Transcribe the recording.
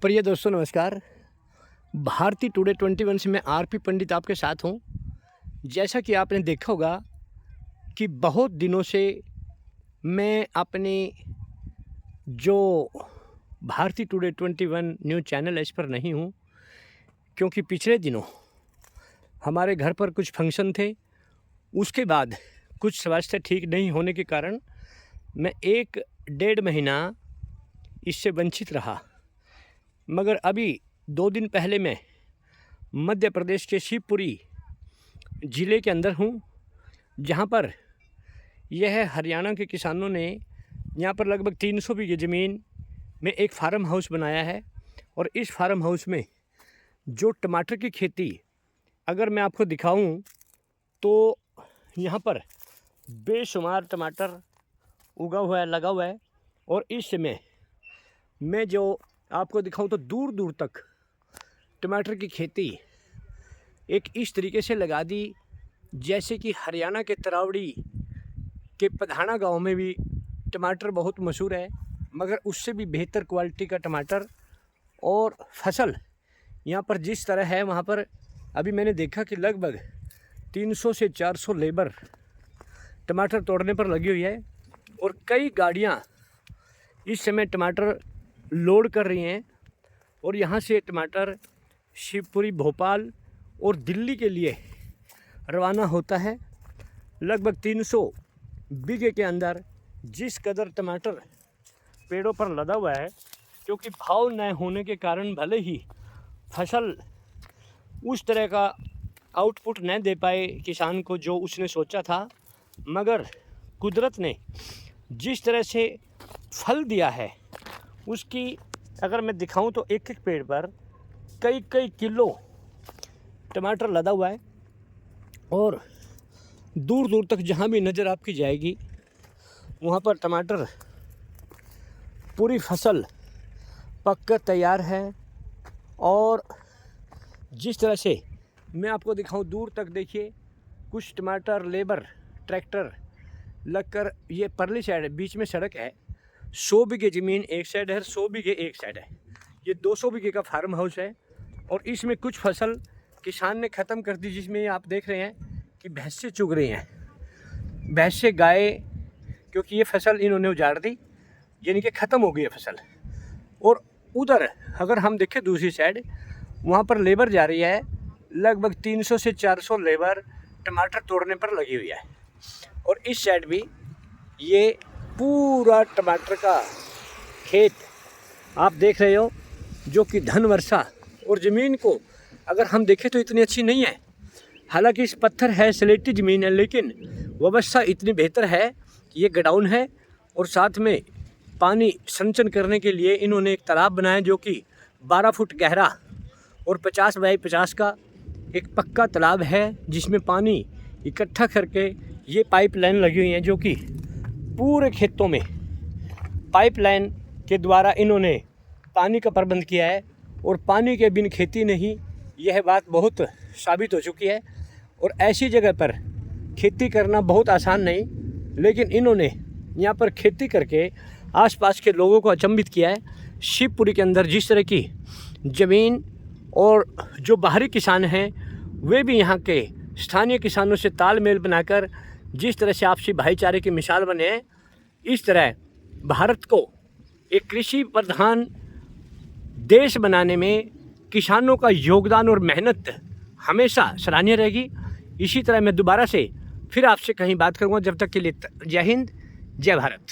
प्रिय दोस्तों नमस्कार। भारती टुडे 21 से मैं आरपी पंडित आपके साथ हूं। जैसा कि आपने देखा होगा कि बहुत दिनों से मैं अपनी जो भारती टुडे 21 न्यूज़ चैनल है इस पर नहीं हूं, क्योंकि पिछले दिनों हमारे घर पर कुछ फंक्शन थे। उसके बाद कुछ स्वास्थ्य ठीक नहीं होने के कारण मैं 1-1.5 महीना इससे वंचित रहा। मगर अभी 2 दिन पहले मैं मध्य प्रदेश के शिवपुरी ज़िले के अंदर हूँ, जहाँ पर यह हरियाणा के किसानों ने यहाँ पर लगभग 300 बीघे ज़मीन में एक फार्म हाउस बनाया है। और इस फार्म हाउस में जो टमाटर की खेती अगर मैं आपको दिखाऊं तो यहाँ पर बेशुमार टमाटर उगा हुआ है, लगा हुआ है। और इस समय मैं जो आपको दिखाऊं तो दूर दूर तक टमाटर की खेती एक इस तरीके से लगा दी जैसे कि हरियाणा के तरावड़ी के पधाना गांव में भी टमाटर बहुत मशहूर है, मगर उससे भी बेहतर क्वालिटी का टमाटर। और फसल यहाँ पर जिस तरह है वहाँ पर अभी मैंने देखा कि लगभग 300 से 400 लेबर टमाटर तोड़ने पर लगी हुई है। और कई गाड़ियाँ इस समय टमाटर लोड कर रही हैं और यहाँ से टमाटर शिवपुरी, भोपाल और दिल्ली के लिए रवाना होता है। लगभग 300 बीघे के अंदर जिस कदर टमाटर पेड़ों पर लदा हुआ है, क्योंकि भाव न होने के कारण भले ही फसल उस तरह का आउटपुट न दे पाए किसान को जो उसने सोचा था, मगर कुदरत ने जिस तरह से फल दिया है उसकी अगर मैं दिखाऊं तो एक एक पेड़ पर कई कई किलो टमाटर लदा हुआ है। और दूर दूर तक जहां भी नज़र आपकी जाएगी वहां पर टमाटर पूरी फसल पक कर तैयार है। और जिस तरह से मैं आपको दिखाऊं दूर तक देखिए, कुछ टमाटर लेबर ट्रैक्टर लगकर ये परली साइड है, बीच में सड़क है। 100 बीघे ज़मीन एक साइड है, 100 बीघे एक साइड है। ये 200 बीघे का फार्म हाउस है। और इसमें कुछ फसल किसान ने ख़त्म कर दी, जिसमें आप देख रहे हैं कि भैंसें चुग रही हैं, भैंसें गाय, क्योंकि ये फसल इन्होंने उजाड़ दी, यानी कि ख़त्म हो गई है फसल। और उधर अगर हम देखें दूसरी साइड, वहाँ पर लेबर जा रही है, लगभग 300 से 400 लेबर टमाटर तोड़ने पर लगी हुई है। और इस साइड भी ये पूरा टमाटर का खेत आप देख रहे हो, जो कि धन वर्षा। और ज़मीन को अगर हम देखें तो इतनी अच्छी नहीं है, हालांकि इस पत्थर है, स्लेटी ज़मीन है, लेकिन व्यवस्था इतनी बेहतर है कि ये गडाउन है। और साथ में पानी संचयन करने के लिए इन्होंने एक तालाब बनाया जो कि 12 फुट गहरा और 50 बाई 50 का एक पक्का तालाब है, जिसमें पानी इकट्ठा करके ये पाइपलाइन लगी हुई है, जो कि पूरे खेतों में पाइपलाइन के द्वारा इन्होंने पानी का प्रबंध किया है। और पानी के बिन खेती नहीं, यह बात बहुत साबित हो चुकी है। और ऐसी जगह पर खेती करना बहुत आसान नहीं, लेकिन इन्होंने यहाँ पर खेती करके आसपास के लोगों को अचंभित किया है। शिवपुरी के अंदर जिस तरह की ज़मीन और जो बाहरी किसान हैं वे भी यहाँ के स्थानीय किसानों से तालमेल बनाकर जिस तरह से आपसी भाईचारे की मिसाल बने हैं, इस तरह भारत को एक कृषि प्रधान देश बनाने में किसानों का योगदान और मेहनत हमेशा सराहनीय रहेगी। इसी तरह मैं दोबारा से फिर आपसे कहीं बात करूँगा। जब तक के लिए जय हिंद, जय भारत।